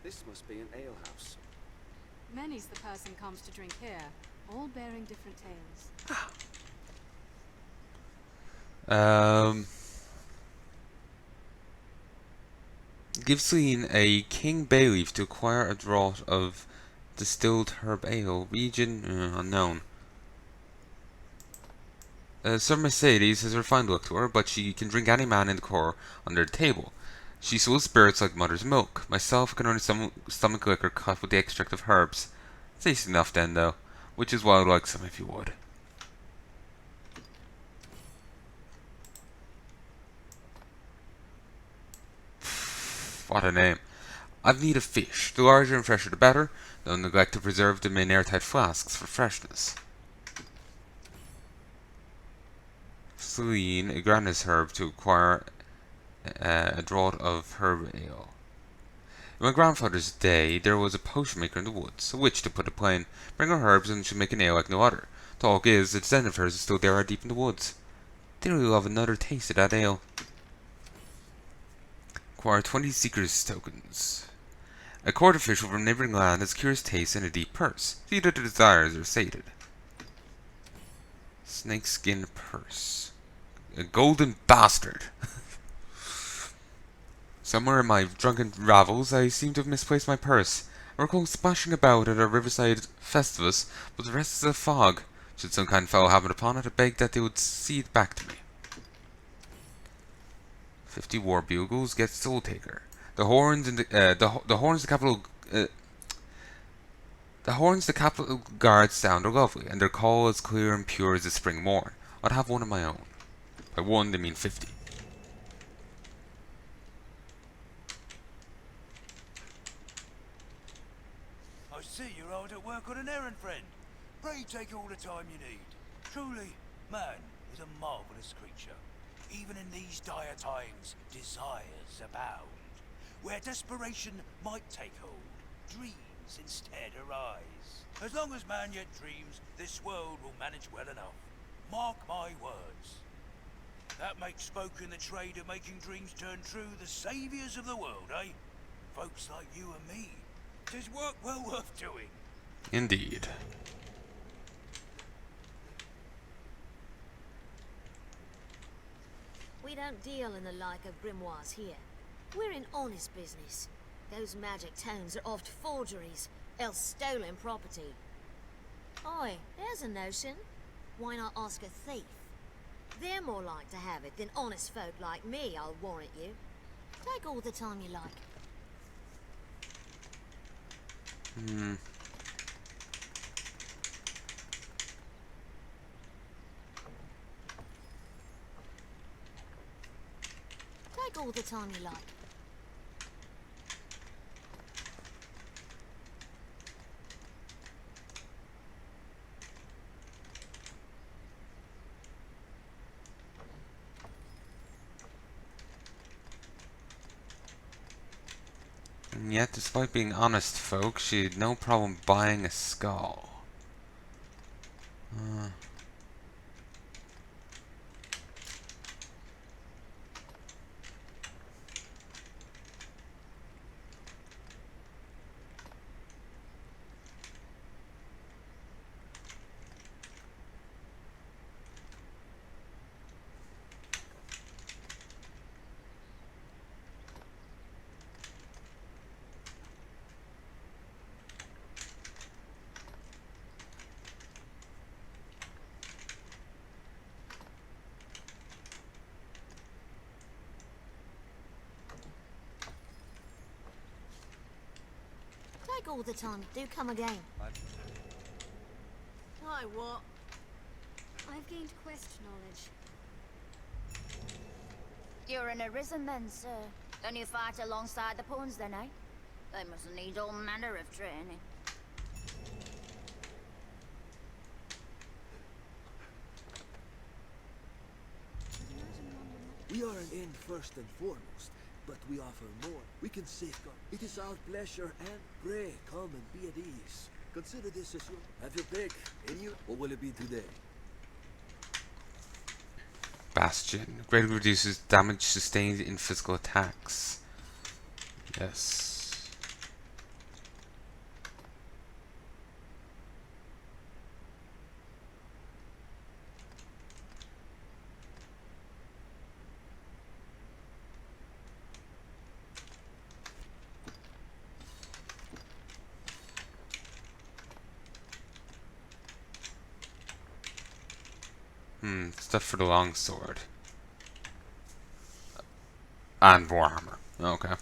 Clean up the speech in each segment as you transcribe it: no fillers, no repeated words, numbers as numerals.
This must be an alehouse. Many's the person comes to drink here, all bearing different tales. Give Celine a king bay leaf to acquire a draught of distilled herb ale. Region unknown. Sir Mercedes has a refined look to her, but she can drink any man in the core under the table. She swills spirits like mother's milk. Myself can only stomach liquor cut with the extract of herbs. Tasty enough then, though. Which is why I'd like some if you would. What a name. I've need of fish. The larger and fresher the better. Don't neglect to preserve them in airtight flasks for freshness. Celine, a grandness herb to acquire a draught of herb ale. In my grandfather's day, there was a potion maker in the woods, a witch to put it plain. Bring her herbs and she'll make an ale like no other. Talk is, a descendant of hers is still there deep in the woods. Dearly love another taste of that ale. Acquire 20 seekers' tokens. A court official from a neighboring land has curious taste and a deep purse. See that the desires are sated. Snakeskin purse. A golden bastard. Somewhere in my drunken ravels, I seem to have misplaced my purse. I recall splashing about at a riverside festivus, but the rest is a fog. Should some kind fellow happen upon it, I beg that they would see it back to me. 50 war bugles get soul taker. The horns in the horns the capital the horns the capital guards sound are lovely, and their call as clear and pure as the spring morn. I'd have one of my own. By one they mean 50. I see you're hard at work on an errand, friend. Pray take all the time you need. Truly, man is a marvellous creature. Even in these dire times, desires abound. Where desperation might take hold, dreams instead arise. As long as man yet dreams, this world will manage well enough. Mark my words. That makes folk in the trade of making dreams turn true the saviours of the world, eh? Folks like you and me. 'Tis work well worth doing. Indeed. We don't deal in the like of grimoires here. We're in honest business. Those magic tomes are oft forgeries, else stolen property. Oi, there's a notion. Why not ask a thief? They're more like to have it than honest folk like me, I'll warrant you. Take all the time you like. Take all the time you like. And yet, despite being honest folk, she had no problem buying a skull. Take all the time. Do come again. Hi, what? I've gained quest knowledge. You're an Arisen then, sir. Then you fight alongside the pawns then, eh? They must need all manner of training. We are an inn first and foremost, but we offer more. We can safeguard. It is our pleasure, and pray, come and be at ease. Consider this as your... Have your pick. And you? What will it be today? Bastion. Greatly reduces damage sustained in physical attacks. Yes. Stuff for the longsword. And Warhammer. Okay.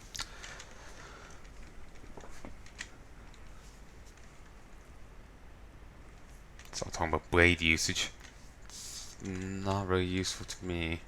So I'm talking about blade usage. It's not really useful to me.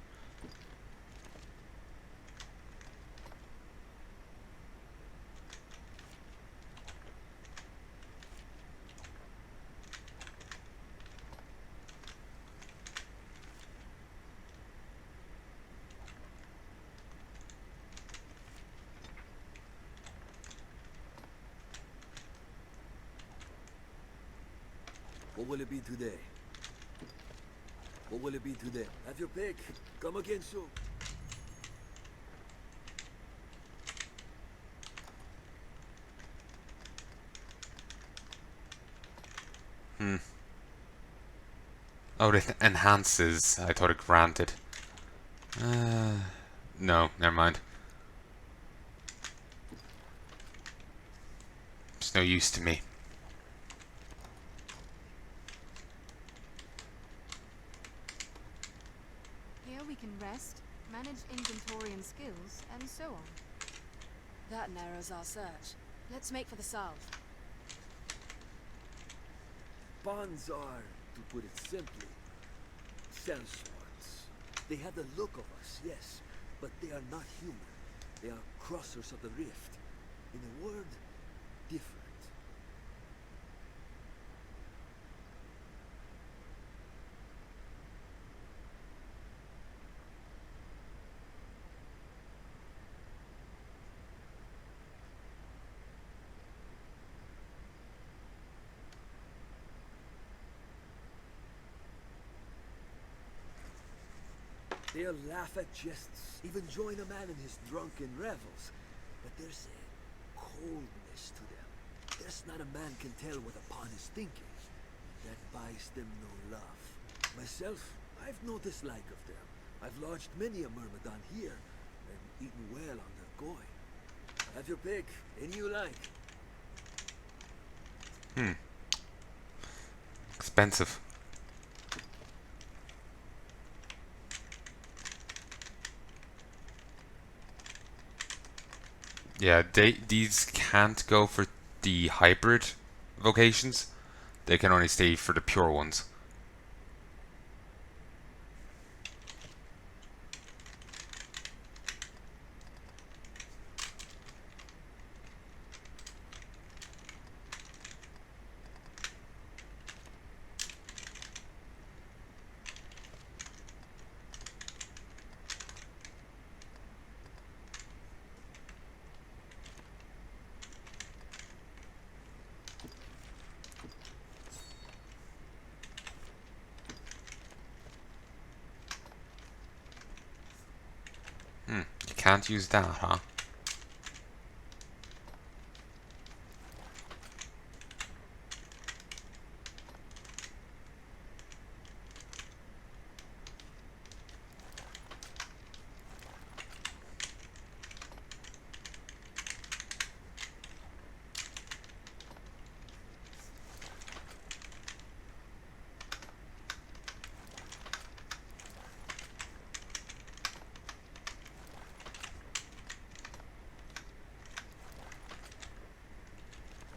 What will it be today? What will it be today? Have your pick. Come again soon. Oh, it enhances. I thought it granted. No, never mind. It's no use to me. Here we can rest, manage inventory and skills, and so on. That narrows our search. Let's make for the south. Bonds are, to put it simply, sellswords. They have the look of us, yes, but they are not human. They are crossers of the rift. In a word, different. They'll laugh at jests, even join a man in his drunken revels. But there's a coldness to them. There's not a man can tell what a pawn is thinking. That buys them no love. Myself, I've no dislike of them. I've lodged many a myrmidon here, and eaten well on their goy. Have your pick, any you like. Expensive. Yeah, these can't go for the hybrid vocations. They can only stay for the pure ones. You can't use that, huh?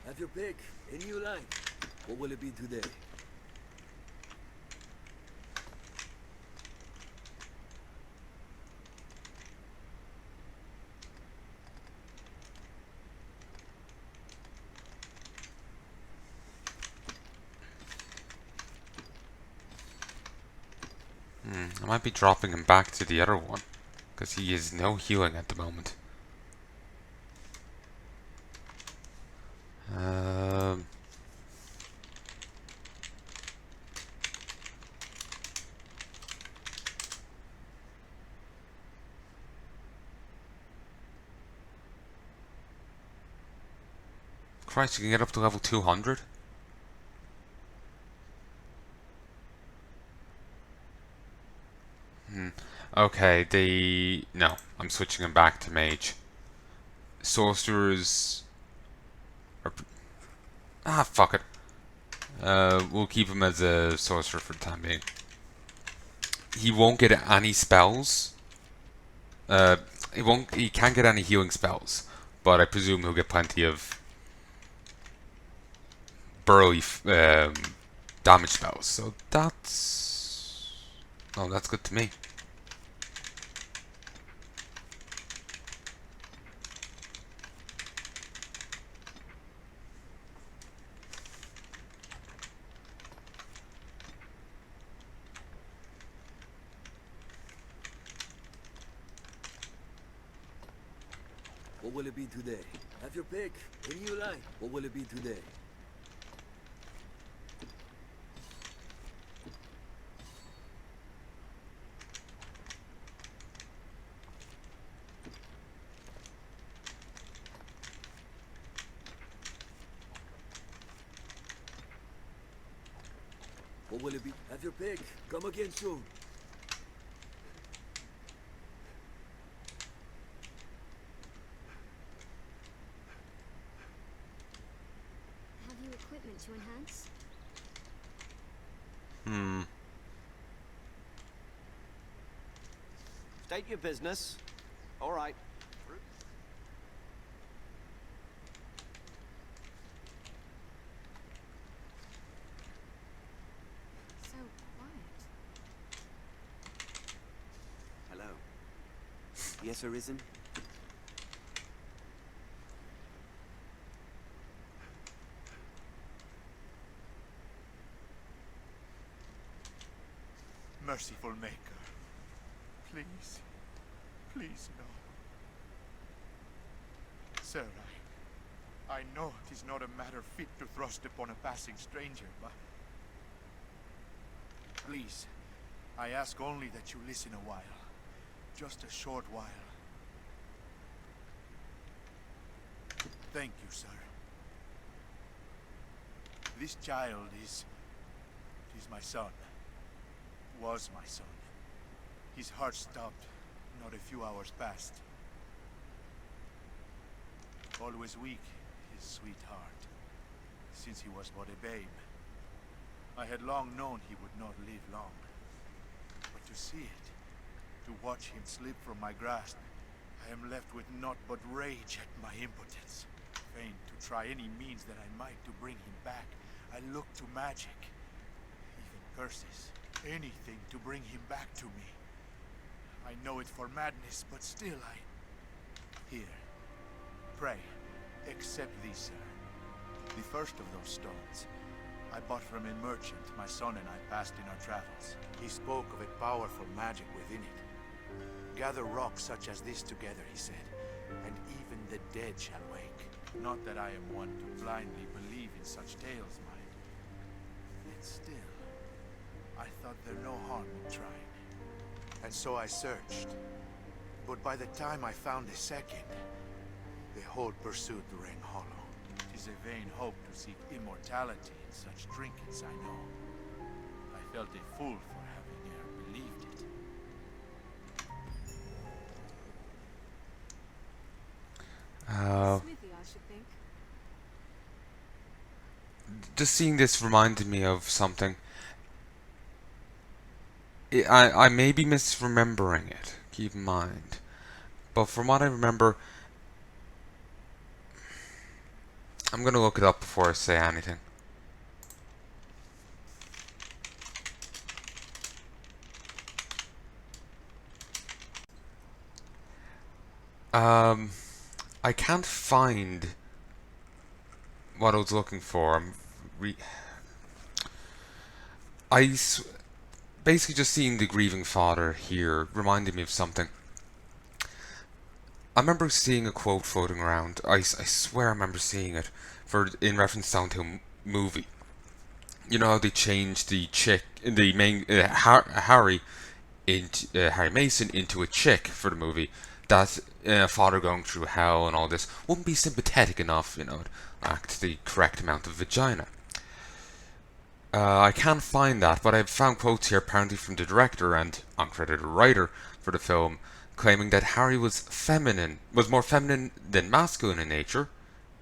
Have your pick, any you like. What will it be today? I might be dropping him back to the other one, because he has no healing at the moment. Christ, you can get up to level 200? Okay, no, I'm switching him back to mage. Sorcerers... fuck it. We'll keep him as a sorcerer for the time being. he won't get any spells. He can't get any healing spells, but I presume he'll get plenty of burly damage spells. So that's good to me. What will it be today? Have your pick. Any you like. What will it be today? What will it be? Have your pick. Come again soon. Have you equipment to enhance? State your business. All right. So quiet. Hello. Yes, Arisen? Merciful Maker, please, please no. Sir, I know it is not a matter fit to thrust upon a passing stranger, but please, I ask only that you listen a while, just a short while. Thank you, sir. This child is my son. Was my son. His heart stopped not a few hours past. Always weak, his sweet heart, since he was but a babe. I had long known he would not live long. But to see it, to watch him slip from my grasp, I am left with naught but rage at my impotence. Fain to try any means that I might to bring him back, I looked to magic, even curses. Anything to bring him back to me. I know it for madness, but still Here. Pray, accept these, sir. The first of those stones I bought from a merchant my son and I passed in our travels. He spoke of a powerful magic within it. Gather rocks such as this together, he said, and even the dead shall wake. Not that I am one to blindly believe in such tales, mind. Yet still, I thought there no harm in trying. And so I searched. But by the time I found a second, the whole pursuit rang hollow. 'Tis a vain hope to seek immortality in such trinkets, I know. I felt a fool for having e'er believed it. Smithy, I should think. Just seeing this reminded me of something. I may be misremembering it, keep in mind. But from what I remember, I'm gonna look it up before I say anything. I can't find what I was looking for. Basically just seeing the grieving father here reminded me of something. I remember seeing a quote floating around. I swear I remember seeing it in reference down to a movie. You know how they changed the chick, the main Harry Mason into a chick for the movie. That father going through hell and all this wouldn't be sympathetic enough, to act the correct amount of vagina. I can't find that, but I've found quotes here apparently from the director and uncredited writer for the film, claiming that Harry was more feminine than masculine in nature,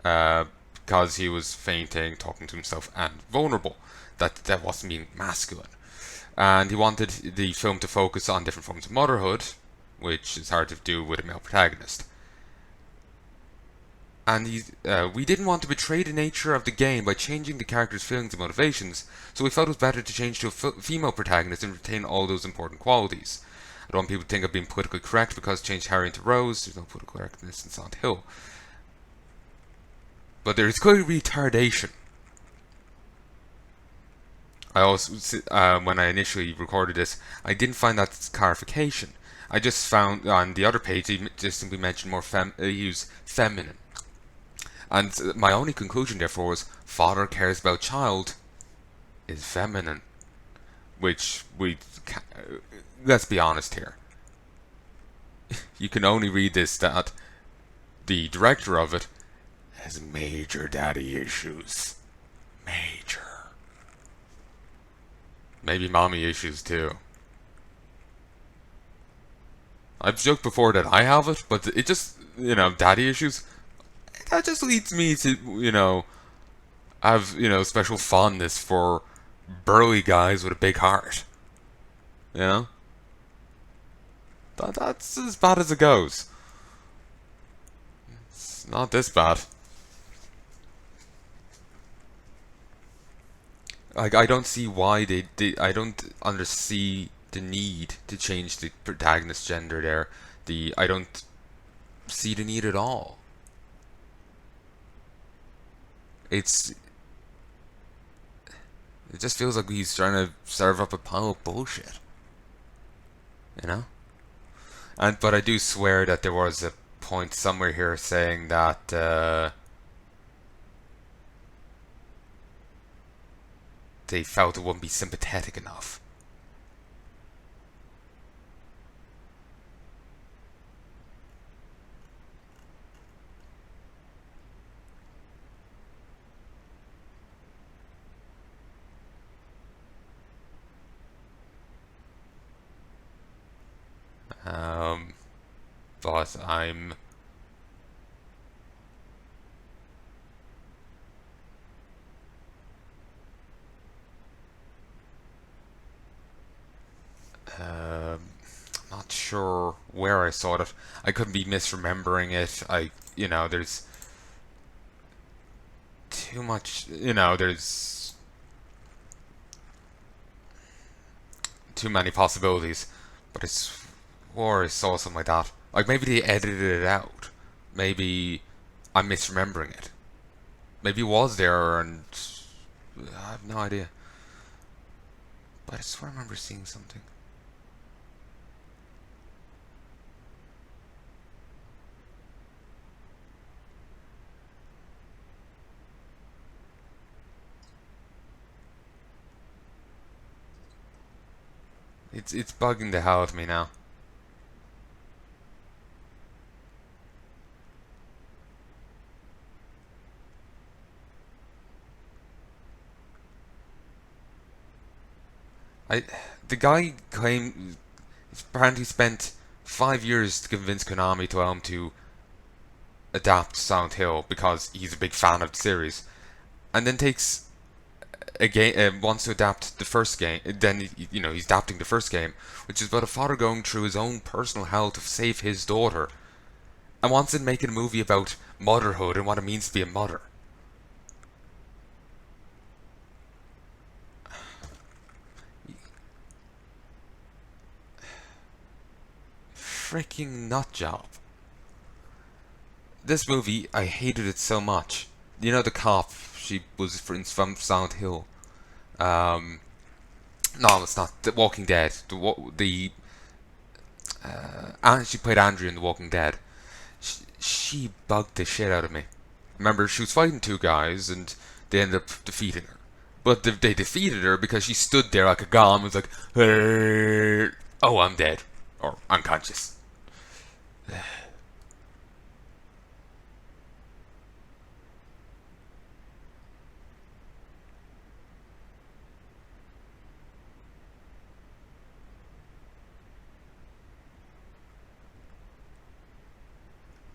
because he was fainting, talking to himself, and vulnerable. That wasn't being masculine. and he wanted the film to focus on different forms of motherhood, which is hard to do with a male protagonist. And we didn't want to betray the nature of the game by changing the character's feelings and motivations, so we felt it was better to change to a female protagonist and retain all those important qualities. I don't want people to think I'm being politically correct because I changed Harry into Rose. There's no political correctness in Silent Hill. But there is clearly retardation. I also, when I initially recorded this, I didn't find that clarification. I just found on the other page he just simply mentioned he used feminine. And my only conclusion therefore was, father cares about child is feminine. Which let's be honest here. You can only read this that the director of it has major daddy issues. Major. Maybe mommy issues too. I've joked before that I have it, but it just, daddy issues, that just leads me to, have, special fondness for burly guys with a big heart. That's as bad as it goes. It's not this bad. Like, I don't see why I don't see the need to change the protagonist's gender there. I don't see the need at all. It just feels like he's trying to serve up a pile of bullshit. But I do swear that there was a point somewhere here saying that they felt it wouldn't be sympathetic enough. But I'm not sure where I saw it. I could be misremembering it. There's too much, there's too many possibilities. But I swore I saw something like that. Like, maybe they edited it out. Maybe I'm misremembering it. Maybe it was there and I have no idea. But I swear I remember seeing something. It's bugging the hell out of me now. The guy claimed apparently spent 5 years to convince Konami to allow him to adapt Silent Hill because he's a big fan of the series, and then takes a game, wants to adapt the first game. Then he's adapting the first game, which is about a father going through his own personal hell to save his daughter, and wants to make a movie about motherhood and what it means to be a mother. Freaking nut job. This movie, I hated it so much. The cop, she was from Silent Hill. No, it's not. The Walking Dead. She played Andrea in The Walking Dead. She bugged the shit out of me. Remember, she was fighting two guys, and they ended up defeating her. But they defeated her because she stood there like a golem and was like, oh, I'm dead. Or unconscious.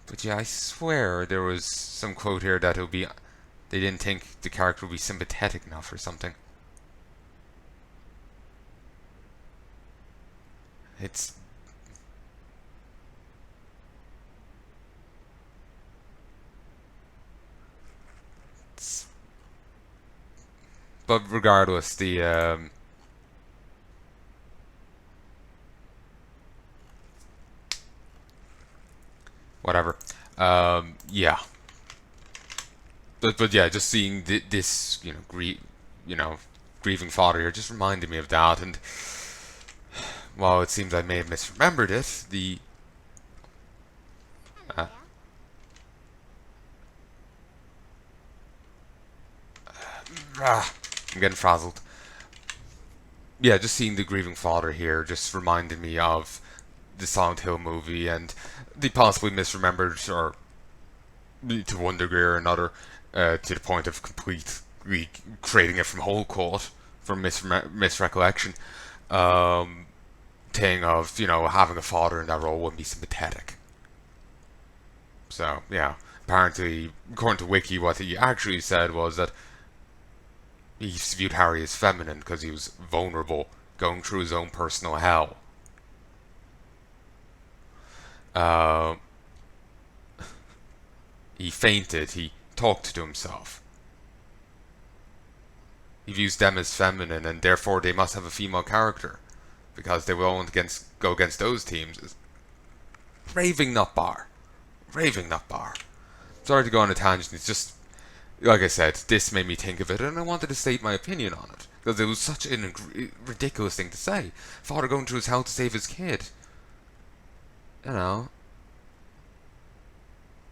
But yeah, I swear there was some quote here that they didn't think the character would be sympathetic enough or something. It's but regardless, the whatever. Yeah. But yeah, just seeing this, you know, grieving father here just reminded me of that. And while it seems I may have misremembered it, the uh, I'm getting frazzled. Yeah, just seeing the grieving father here just reminded me of the Silent Hill movie and the possibly misremembered, or to one degree or another, to the point of completely creating it from whole caught from misrecollection. Thing of, having a father in that role wouldn't be sympathetic. So, yeah. Apparently, according to Wiki, what he actually said was that he viewed Harry as feminine because he was vulnerable, going through his own personal hell. Uh, he fainted, he talked to himself. He views them as feminine, and therefore they must have a female character, because they will go against those teams. Raving nut bar. Raving nut bar. Sorry to go on a tangent, it's just, like I said, this made me think of it, and I wanted to state my opinion on it. Because it was such a ridiculous thing to say. Father going through his hell to save his kid. You know.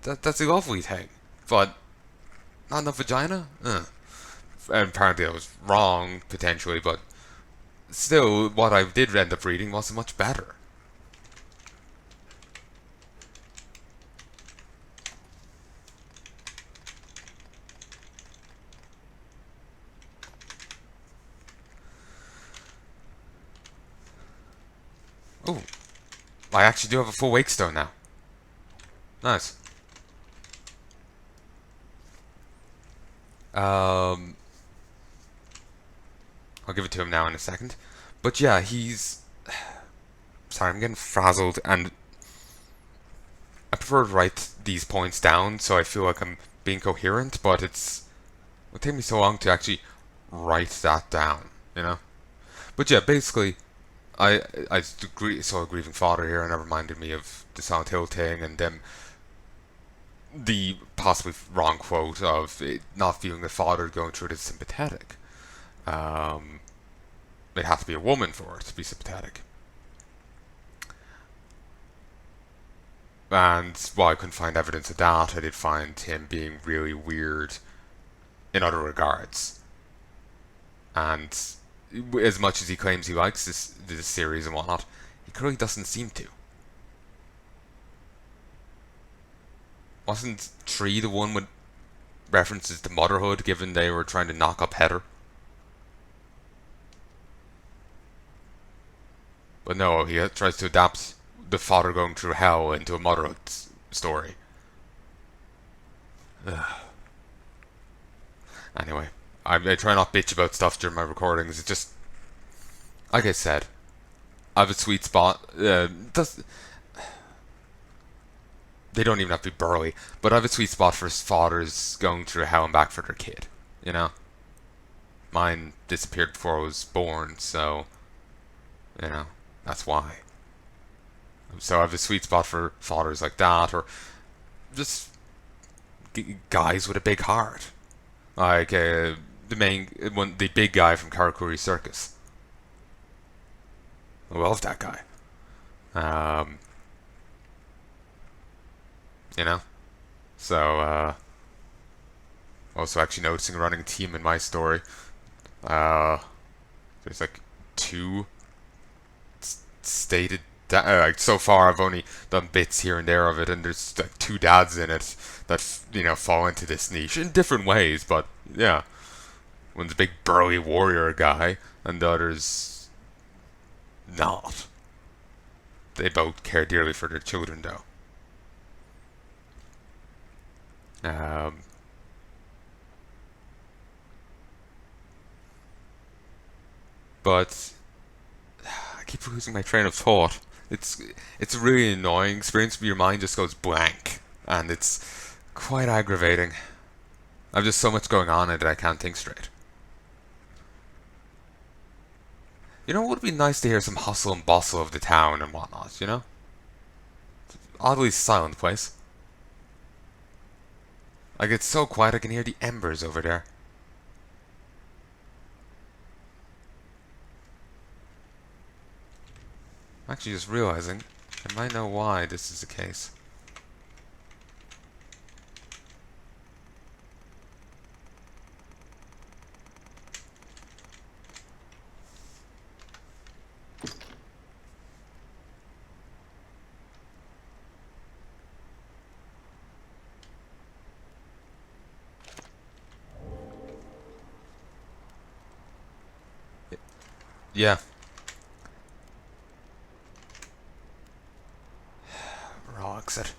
That's a lovely thing. But, not enough vagina? And apparently I was wrong, potentially, but still, what I did end up reading wasn't much better. Oh, I actually do have a full wake stone now. Nice. I'll give it to him now in a second. But yeah, he's... Sorry, I'm getting frazzled, and I prefer to write these points down so I feel like I'm being coherent, but it would take me so long to actually write that down, But yeah, basically, I saw a grieving father here, and that reminded me of the Silent Hill thing, and the possibly wrong quote of it not viewing the father going through it as sympathetic. It has to be a woman for it to be sympathetic. And while I couldn't find evidence of that, I did find him being really weird in other regards. And as much as he claims he likes this series and whatnot, he clearly doesn't seem to. Wasn't 3 the one with references to motherhood, given they were trying to knock up Heather? But no, he tries to adapt the father going through hell into a motherhood story. Ugh. Anyway, I try not bitch about stuff during my recordings. It's just, like I said, I have a sweet spot. They don't even have to be burly, but I have a sweet spot for fathers going through hell and back for their kid. Mine disappeared before I was born, so that's why. So I have a sweet spot for fathers like that, or just guys with a big heart, like the big guy from Karakuri Circus. I love that guy. So also actually noticing a running theme in my story. There's like 2 stated like so far I've only done bits here and there of it, and there's like 2 dads in it that fall into this niche in different ways, but yeah, one's a big burly warrior guy and the other's not. They both care dearly for their children though. But keep losing my train of thought. It's a really annoying experience where your mind just goes blank, and it's quite aggravating. I've just so much going on in it that I can't think straight. You know, it would be nice to hear some hustle and bustle of the town and whatnot, you know? Oddly silent place. Like, it's so quiet I can hear the embers over there. I'm actually just realizing I might know why this is the case. Yeah. Raw exit.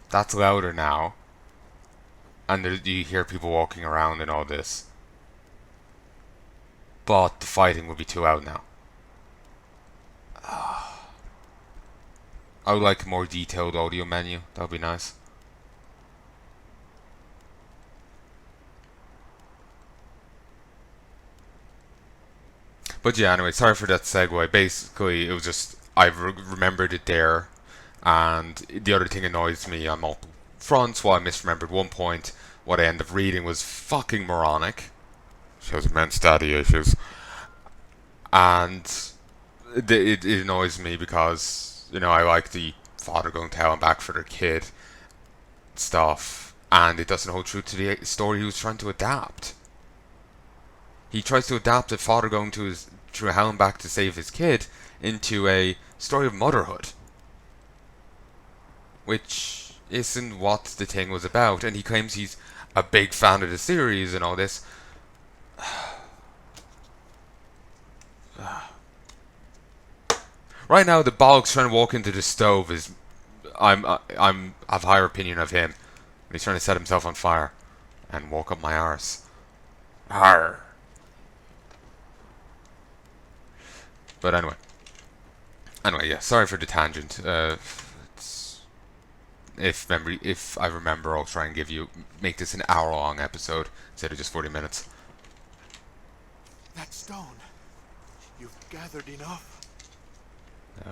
That's louder now. And you hear people walking around and all this. But the fighting would be too loud now. I would like a more detailed audio menu. That would be nice. But yeah, anyway, sorry for that segue. Basically, it was just, I remembered it there. And the other thing annoys me on multiple fronts. While I misremembered one point, what I ended up reading was fucking moronic. Shows immense daddy issues. And it annoys me because, you know, I like the father going to hell and back for their kid stuff. And it doesn't hold true to the story he was trying to adapt. He tries to adapt a father going to through hell and back to save his kid into a story of motherhood. Which isn't what the thing was about. And he claims he's a big fan of the series and all this. Right now, the bollocks trying to walk into the stove is... I've higher opinion of him. He's trying to set himself on fire. And walk up my arse. Arr. But anyway. Anyway, yeah, sorry for the tangent. If I remember, I'll try and make this an hour-long episode instead of just 40 minutes. That stone. You've gathered enough.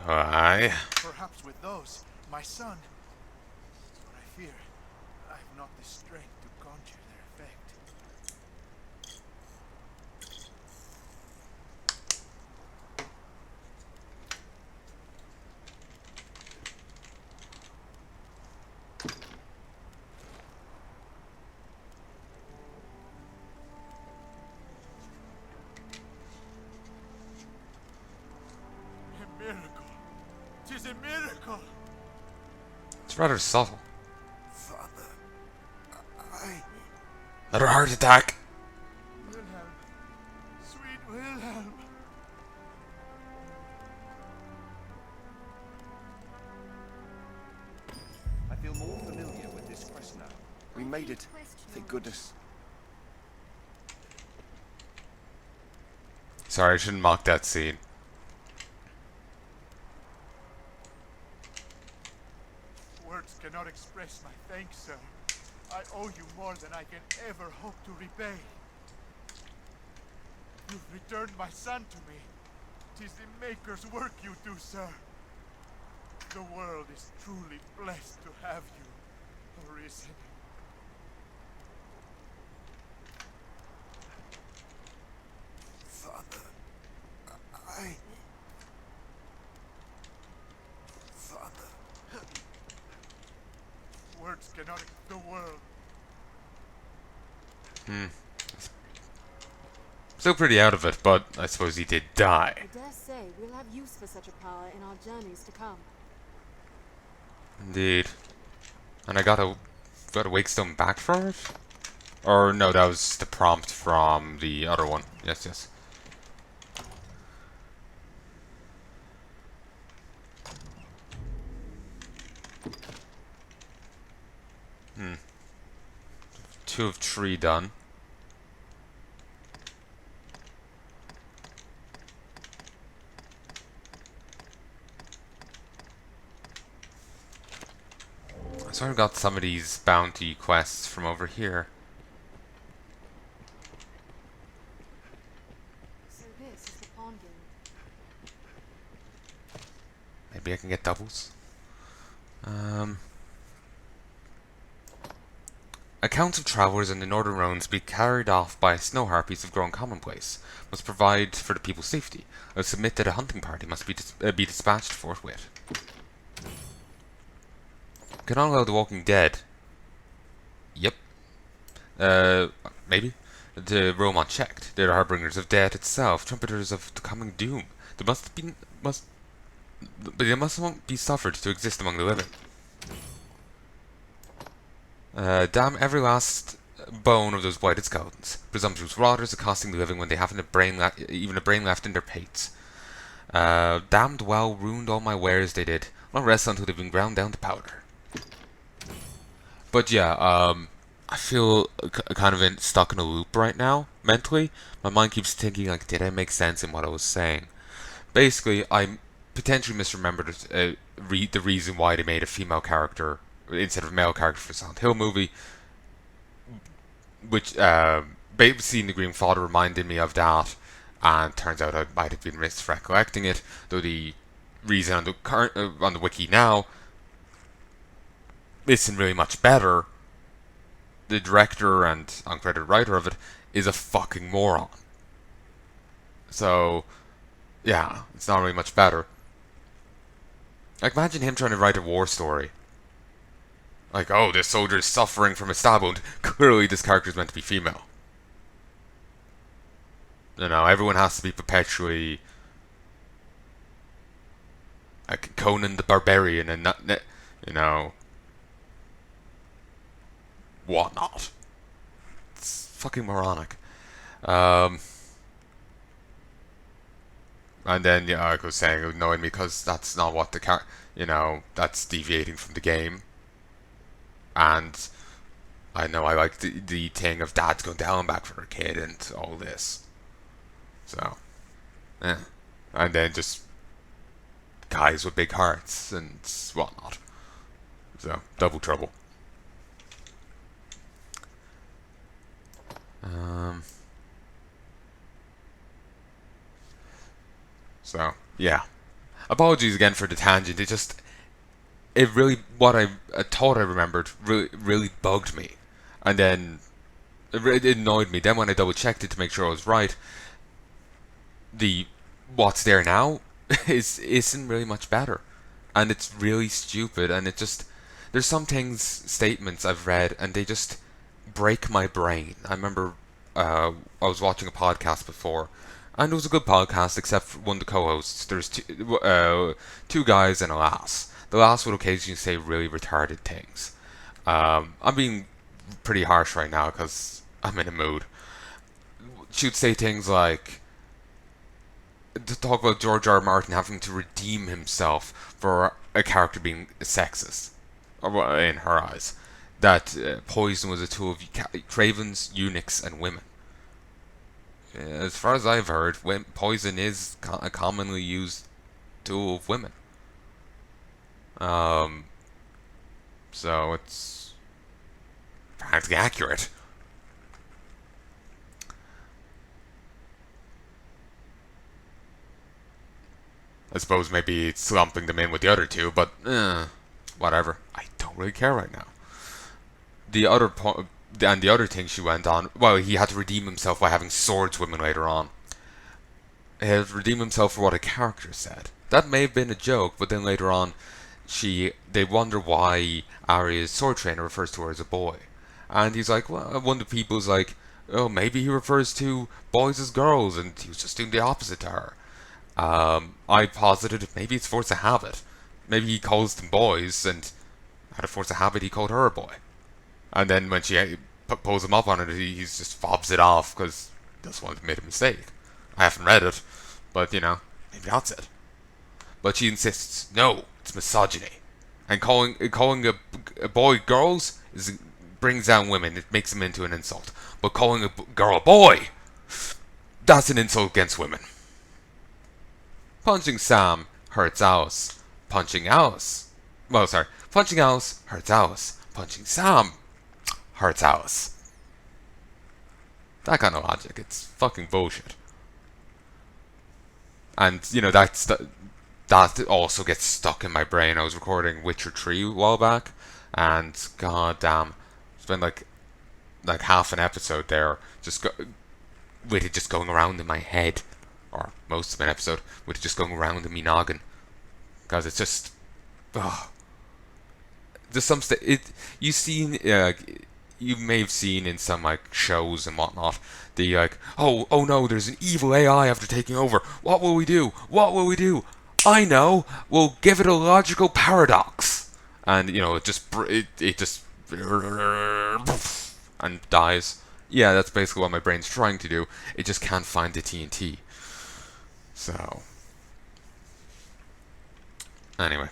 Aye. Perhaps with those, my son. That's what I fear. I have not the strength to conjure their effect. A miracle. 'Tis a miracle. It's rather subtle. Father, Another heart attack. Wilhelm. Sweet Wilhelm. I feel more familiar with this quest now. We made it. Thank goodness. Sorry, I shouldn't mock that scene. Words cannot express my thanks, sir. I owe you more than I can ever hope to repay. You've returned my son to me. 'Tis the Maker's work you do, sir. The world is truly blessed to have you, Arisen. Father, Father. Words cannot the world. Still pretty out of it, but I suppose he did die. I dare say we'll have use for such a power in our journeys to come. Indeed. And I got a wake stone back for it? Or no, that was the prompt from the other one. Yes, yes. Two of three done. sort of got some of these bounty quests from over here. So this is the Pawn Guild. Maybe I can get doubles. Accounts of travellers in the northern realms be carried off by snow harpies have grown commonplace. Must provide for the people's safety. I submit that a hunting party must be dispatched forthwith. Can I allow the Walking Dead? Yep. Maybe. The Rome unchecked. They're the harbingers of death itself, trumpeters of the coming doom. They must be suffered to exist among the living. Damn every last bone of those blighted skeletons. Presumptuous rotters accosting the living when they haven't even a brain left in their pates. Damned well ruined all my wares they did. I'll rest until they've been ground down to powder. But yeah, I feel kind of stuck in a loop right now, mentally. My mind keeps thinking, like, did I make sense in what I was saying? Basically, I potentially misremembered the reason why they made a female character instead of a male character for the Silent Hill movie, which seeing the Green Father reminded me of that, and turns out I might have been misrecollecting it, though the reason on the wiki now isn't really much better. The director and uncredited writer of it is a fucking moron. So, yeah, it's not really much better. Like, imagine him trying to write a war story. Like, oh, this soldier is suffering from a stab wound. Clearly, this character is meant to be female. You know, everyone has to be perpetually like Conan the Barbarian and not, you know, whatnot. It's fucking moronic. And then, yeah, like I was saying, it annoyed me because that's not what that's deviating from the game. And I know I like the thing of dads going down and back for their kid and all this. So, yeah. And then just guys with big hearts and whatnot. So, double trouble. So, yeah. Apologies again for the tangent. It really, what I thought I remembered really bugged me. And then it annoyed me. Then when I double checked it to make sure I was right, what's there now isn't really much better. And it's really stupid, and there's some statements I've read, and they just break my brain. I remember I was watching a podcast before, and it was a good podcast except for one of the co-hosts. There's two guys and a lass. The lass would occasionally say really retarded things. I'm being pretty harsh right now because I'm in a mood. She'd say things like, to talk about George R. R. Martin having to redeem himself for a character being sexist, or in her eyes, that poison was a tool of cravens, eunuchs, and women. As far as I've heard, poison is a commonly used tool of women. So it's practically accurate. I suppose maybe it's lumping them in with the other two, but whatever. I don't really care right now. The other thing she went on, well, he had to redeem himself by having swords women later on. He had to redeem himself for what a character said. That may have been a joke, but then later on, they wonder why Arya's sword trainer refers to her as a boy. And he's like, well, one of the people's like, oh, maybe he refers to boys as girls, and he was just doing the opposite to her. I posited maybe it's force of habit. Maybe he calls them boys, and out of force of habit, he called her a boy. And then when she pulls him up on it, he just fobs it off because he just wanted to make a mistake. I haven't read it, but maybe that's it. But she insists, no, it's misogyny. And calling a boy girls brings down women. It makes them into an insult. But calling a girl a boy, that's an insult against women. Punching Sam hurts Alice. Punching Punching Alice hurts Alice. Punching Sam hurts Alice. That kind of logic, it's fucking bullshit. And, you know, that also gets stuck in my brain. I was recording Witcher 3 a while back, and god damn, spent like half an episode there with it just going around in my head, or most of an episode with it just going around in me noggin, because it's just, there's some you may have seen in some like shows and whatnot, the like, oh no, there's an evil AI after taking over. What will we do? What will we do? I know. We'll give it a logical paradox, and you know, it just and dies. Yeah, that's basically what my brain's trying to do. It just can't find the TNT. So, anyway.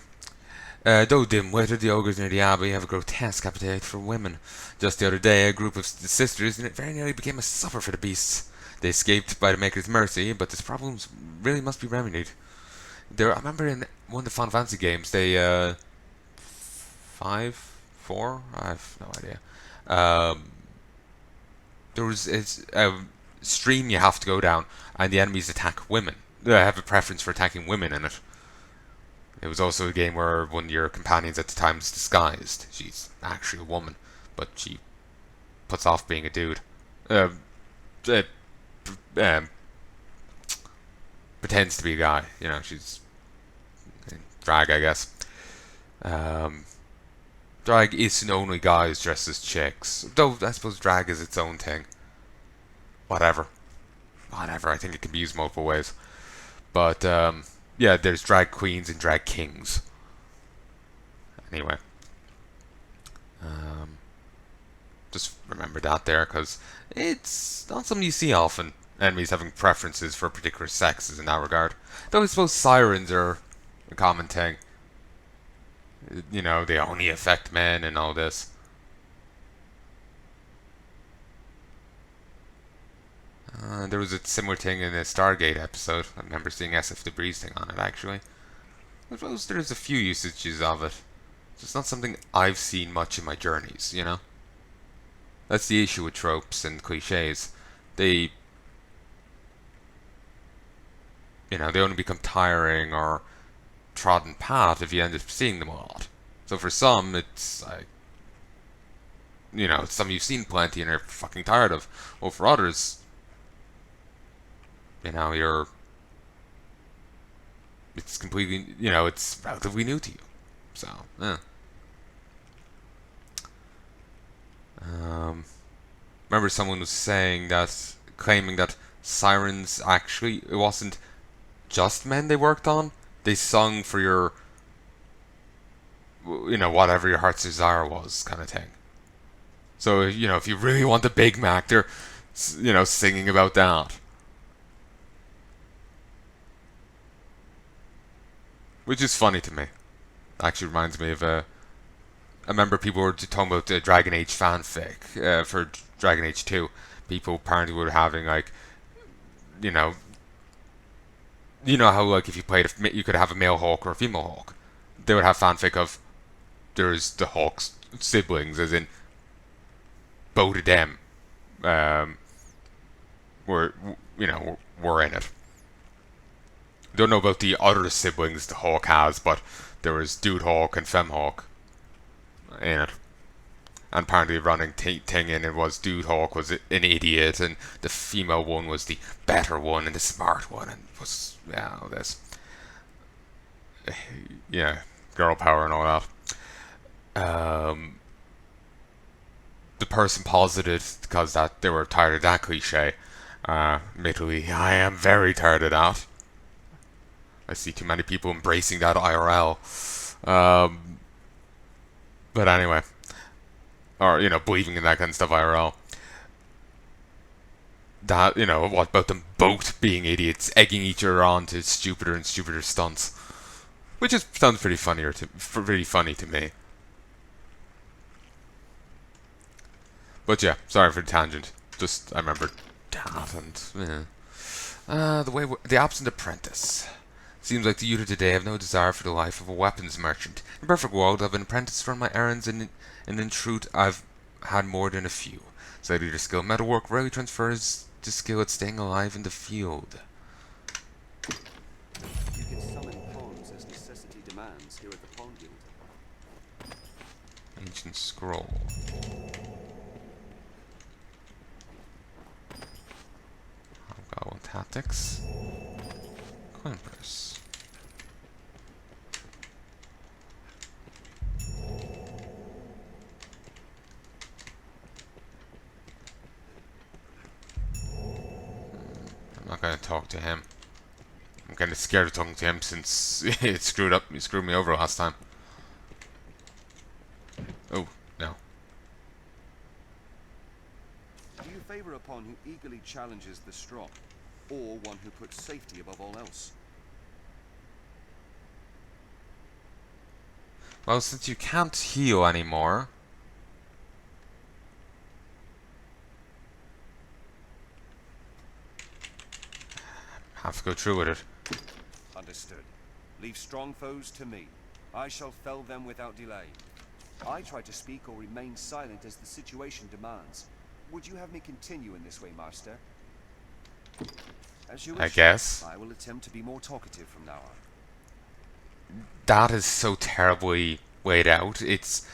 Though dim-witted, the ogres near the abbey have a grotesque appetite for women. Just the other day, a group of sisters very nearly became a supper for the beasts. They escaped by the Maker's mercy, but this problem really must be remedied. I remember in one of the Final Fantasy games, they, 5, 4? I have no idea. There was a stream you have to go down, and the enemies attack women. They have a preference for attacking women in it. It was also a game where one of your companions at the time is disguised. She's actually a woman, but she puts off being a dude. Pretends to be a guy. You know, she's drag, I guess. Drag isn't only guys dressed as chicks. Though, I suppose drag is its own thing. Whatever. I think it can be used multiple ways. But, yeah, there's drag queens and drag kings. Anyway. Just remember that there, because it's not something you see often. Enemies having preferences for particular sexes in that regard. Though I suppose sirens are a common thing. You know, they only affect men and all this. There was a similar thing in a Stargate episode. I remember seeing SF Debris thing on it, actually. I suppose there's a few usages of it. It's not something I've seen much in my journeys, you know? That's the issue with tropes and cliches. They, you know, they only become tiring or trodden path if you end up seeing them a lot. So for some, it's like, you know, some you've seen plenty and are fucking tired of. Well, for others, you know, it's completely, you know, it's relatively new to you. So, yeah. Remember someone was claiming that sirens actually, it wasn't just men they worked on. They sung for your, you know, whatever your heart's desire was, kind of thing. So, you know, if you really want the Big Mac, they're, you know, singing about that. Which is funny to me. Actually reminds me of I remember people were talking about Dragon Age fanfic for Dragon Age 2. People apparently were having like, you know how like if you played, you could have a male Hawk or a female Hawk. They would have fanfic of there's the Hawk's siblings, as in both of them were in it. Don't know about the other siblings the Hawk has, but there was Dude Hawk and Fem Hawk in it. And apparently the running thing in it was Dude Hawk was an idiot, and the female one was the better one and the smart one, and was, yeah, all this. Yeah, girl power and all that. The person posited, because that they were tired of that cliche. Admittedly, I am very tired of that. I see too many people embracing that IRL. But anyway. Or, you know, believing in that kind of stuff IRL. That, you know, what about them both being idiots, egging each other on to stupider and stupider stunts. Which sounds pretty funny to me. But yeah, sorry for the tangent. Just, I remember that and, yeah. The Absent Apprentice. Seems like the youth of today have no desire for the life of a weapons merchant. In a perfect world, I've been apprenticed to run my errands, and in truth, I've had more than a few. So either skill in metalwork rarely transfers to skill at staying alive in the field. You can summon pawns as necessity demands here at the Pawn Guild. Ancient scroll. Hobgoblin tactics. Coin purse. I'm not gonna talk to him. I'm kind of scared of talking to him since it screwed me over last time. Oh, no. Do you favor a pawn who eagerly challenges the strong, or one who puts safety above all else? Well, since you can't heal anymore, have to go through with it. Understood. Leave strong foes to me. I shall fell them without delay. I try to speak or remain silent as the situation demands. Would you have me continue in this way, Master? As you wish. I guess. I will attempt to be more talkative from now on. That is so terribly laid out. It's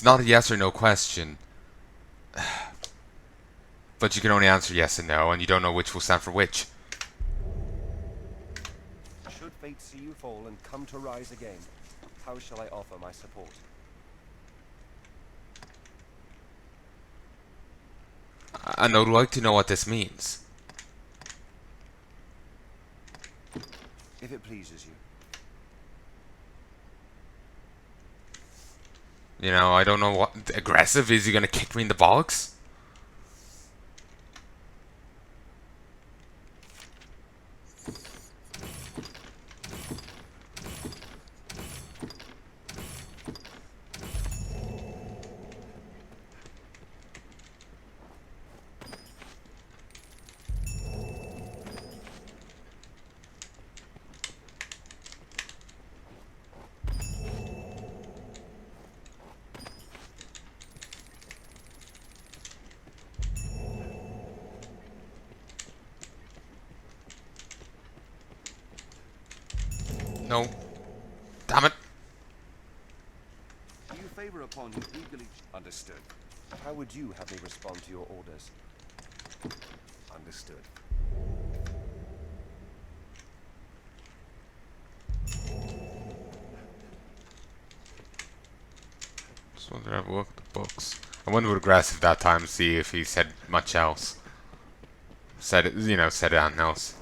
not a yes or no question. But you can only answer yes and no, and you don't know which will stand for which. Should fate see you fall and come to rise again, how shall I offer my support? And I would like to know what this means. If it pleases you. You know, I don't know what... Aggressive? Is he gonna kick me in the bollocks? No. Damn it. Do you favor a pawn who eagerly... Understood. How would you have me respond to your orders? Understood. Just wanted to have a look at the books. I went with aggressive that time to see if he said much else. Said it, you know, said anything else.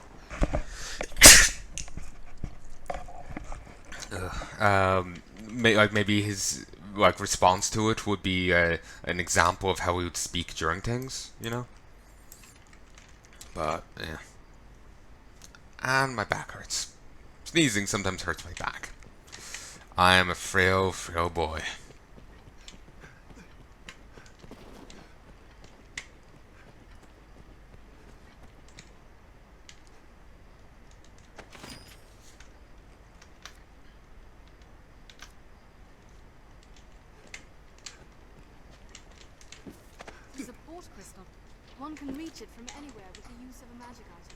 Like maybe his response to it would be an example of how he would speak during things, you know. But yeah, and my back hurts. Sneezing sometimes hurts my back. I am a frail, frail boy. Support crystal. One can reach it from anywhere with the use of a magic item.